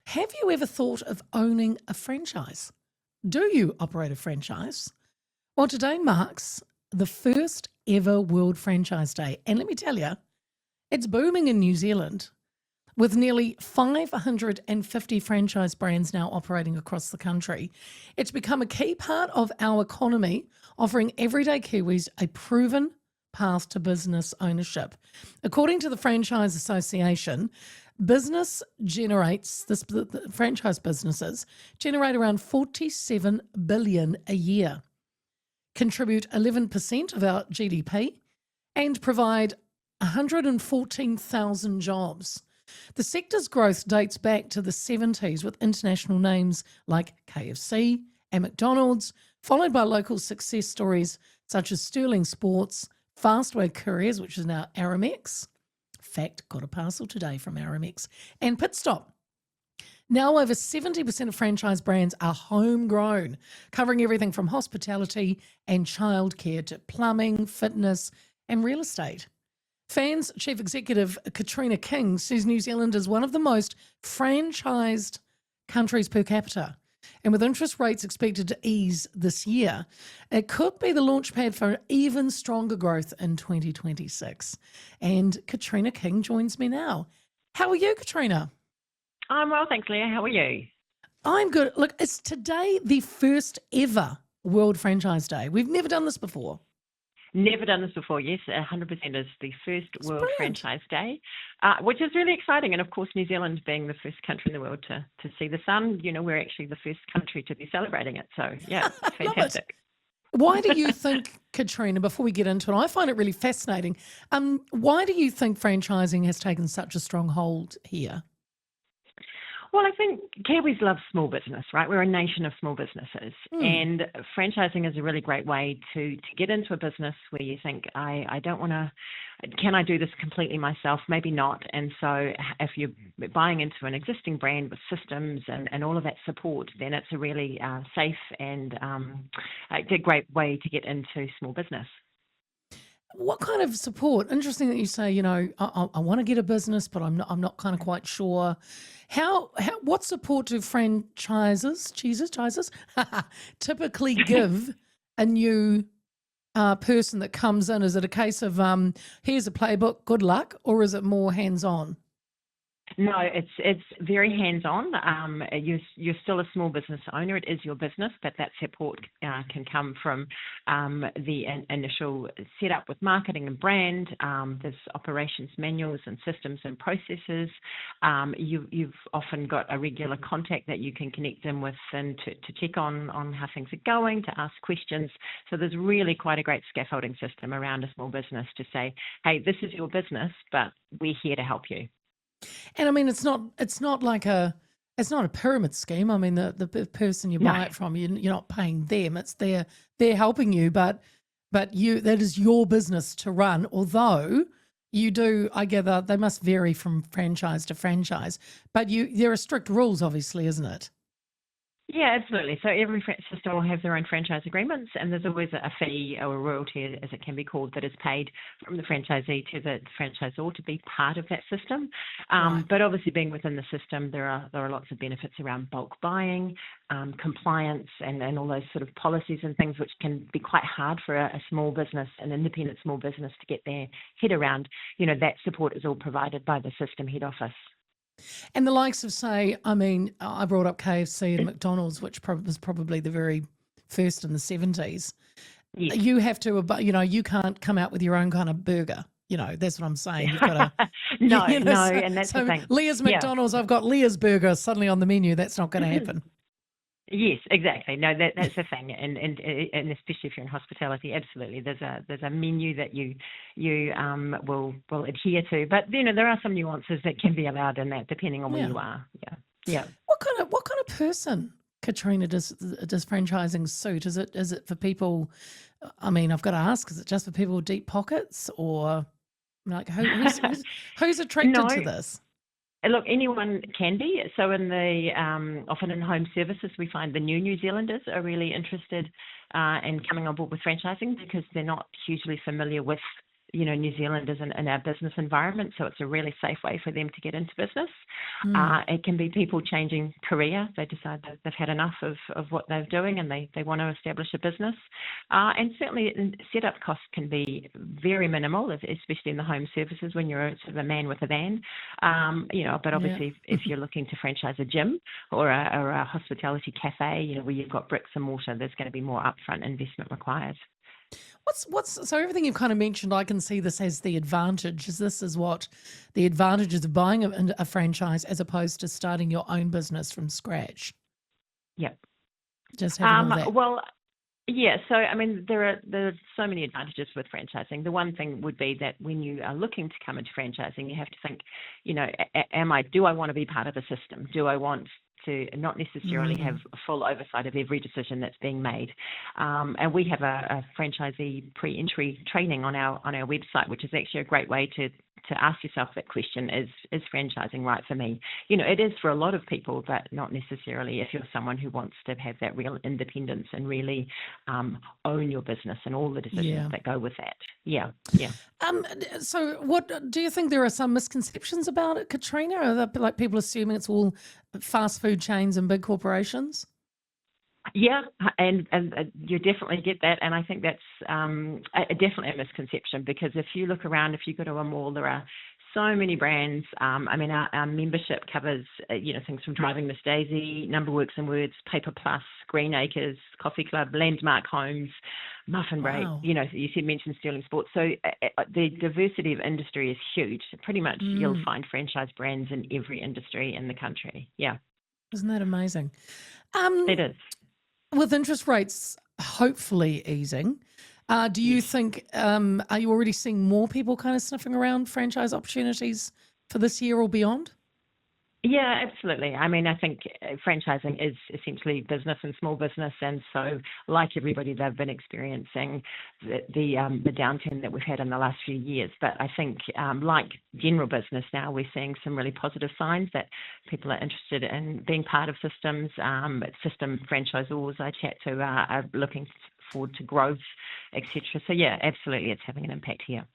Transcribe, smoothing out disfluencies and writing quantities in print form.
Have you ever thought of owning a franchise? Do you operate a franchise? Well, today marks the first ever World Franchise Day. And let me tell you, it's booming in New Zealand with nearly 550 franchise brands now operating across the country. It's become a key part of our economy, offering everyday Kiwis a proven path to business ownership. According to the Franchise Association, the franchise businesses generate around 47 billion a year, contribute 11% of our GDP, and provide 114,000 jobs. The sector's growth dates back to the 70s with international names like KFC and McDonald's, followed by local success stories such as Sterling Sports, Fastway Couriers, which is now Aramex. Fact, got a parcel today from Aramex. And Pitstop. Now over 70% of franchise brands are homegrown, covering everything from hospitality and childcare to plumbing, fitness and real estate. FANZ Chief Executive Katrina King says New Zealand is one of the most franchised countries per capita. And with interest rates expected to ease this year, it could be the launchpad for even stronger growth in 2026. And Katrina King joins me now. How are you, Katrina? I'm well, thanks, Leah. How are you? I'm good. Look, it's today the first ever World Franchise Day. We've never done this before. Never done this before. Yes, 100% is the first World Franchise Day, which is really exciting. And of course, New Zealand being the first country in the world to see the sun, we're actually the first country to be celebrating it. So yeah, it's fantastic. Why do you think, Katrina, before we get into it, I find it really fascinating. Why do you think franchising has taken such a strong hold here? Well, I think Kiwis love small business, right? We're a nation of small businesses. And franchising is a really great way to get into a business where you think, I don't want to, can I do this completely myself? Maybe not. And so if you're buying into an existing brand with systems and all of that support, then it's a really safe and a great way to get into small business. What kind of support? Interesting that you say, I want to get a business, but I'm not kind of quite sure. What support do franchises typically give a new person that comes in? Is it a case of here's a playbook, good luck, or is it more hands-on? No, it's very hands-on. You're still a small business owner. It is your business, but that support can come from the initial setup with marketing and brand. There's operations manuals and systems and processes. You've often got a regular contact that you can connect them with and to check on how things are going, to ask questions. So there's really quite a great scaffolding system around a small business to say, hey, this is your business, but we're here to help you. And I mean, it's not a pyramid scheme. I mean, the person you buy it from, you're not paying them. It's they're helping you, but that is your business to run. Although you do, I gather, they must vary from franchise to franchise. But there are strict rules, obviously, isn't it? Yeah, absolutely. So every system will have their own franchise agreements, and there's always a fee or a royalty, as it can be called, that is paid from the franchisee to the franchisor to be part of that system. Right. But obviously, being within the system, there are lots of benefits around bulk buying, compliance, and all those sort of policies and things, which can be quite hard for a small business, an independent small business, to get their head around. That support is all provided by the system head office. And the likes of, say, I mean, I brought up KFC and McDonald's, which was probably the very first in the 70s. Yes. You have to, you can't come out with your own kind of burger. That's what I'm saying. You've got to. No, and that's the thing. Leah's McDonald's, I've got Leah's burger suddenly on the menu. That's not going to happen. Yes, exactly. No, that's the thing, and especially if you're in hospitality, absolutely. There's a menu that you will adhere to, but there are some nuances that can be allowed in that, depending on where you are. Yeah. What kind of person, Katrina, does franchising suit? Is it for people? I mean, I've got to ask: is it just for people with deep pockets, or like who's attracted to this? Look, anyone can be. So in the often in home services, we find the New Zealanders are really interested in coming on board with franchising because they're not hugely familiar with New Zealand isn't in our business environment, so it's a really safe way for them to get into business. It can be people changing career. They decide that they've had enough of what they're doing and they want to establish a business. And certainly setup costs can be very minimal, especially in the home services when you're sort of a man with a van. But obviously if you're looking to franchise a gym or a hospitality cafe, where you've got bricks and mortar, there's going to be more upfront investment required. So everything you've kind of mentioned, I can see this as the advantage. This is what the advantages of buying a franchise as opposed to starting your own business from scratch. Yep. Just having all that. Well, yeah. So I mean, there are so many advantages with franchising. The one thing would be that when you are looking to come into franchising, you have to think, do I want to be part of a system? Do I want to not necessarily have full oversight of every decision that's being made? And we have a franchisee pre-entry training on our website, which is actually a great way to ask yourself that question: is franchising right for me? It is for a lot of people, but not necessarily if you're someone who wants to have that real independence and really own your business and all the decisions that go with that. Yeah. So what do you think there are some misconceptions about it, Katrina? Are there, like, people assuming it's all fast food chains and big corporations? Yeah, and you definitely get that, and I think that's definitely a misconception, because if you look around, if you go to a mall, there are so many brands. I mean, our membership covers things from Driving Miss Daisy, Number Works and Words, Paper Plus, Green Acres, Coffee Club, Landmark Homes, Muffin Break. Wow. You mentioned Sterling Sports. So the diversity of industry is huge. Pretty much you'll find franchise brands in every industry in the country. Yeah. Isn't that amazing? It is. With interest rates hopefully easing, do you think, are you already seeing more people kind of sniffing around franchise opportunities for this year or beyond? Yeah, absolutely. I mean, I think franchising is essentially business and small business, and so like everybody, they've been experiencing the downturn that we've had in the last few years. But I think, like general business now, we're seeing some really positive signs that people are interested in being part of systems. System franchisors I chat to are looking forward to growth, etc. So yeah, absolutely, it's having an impact here.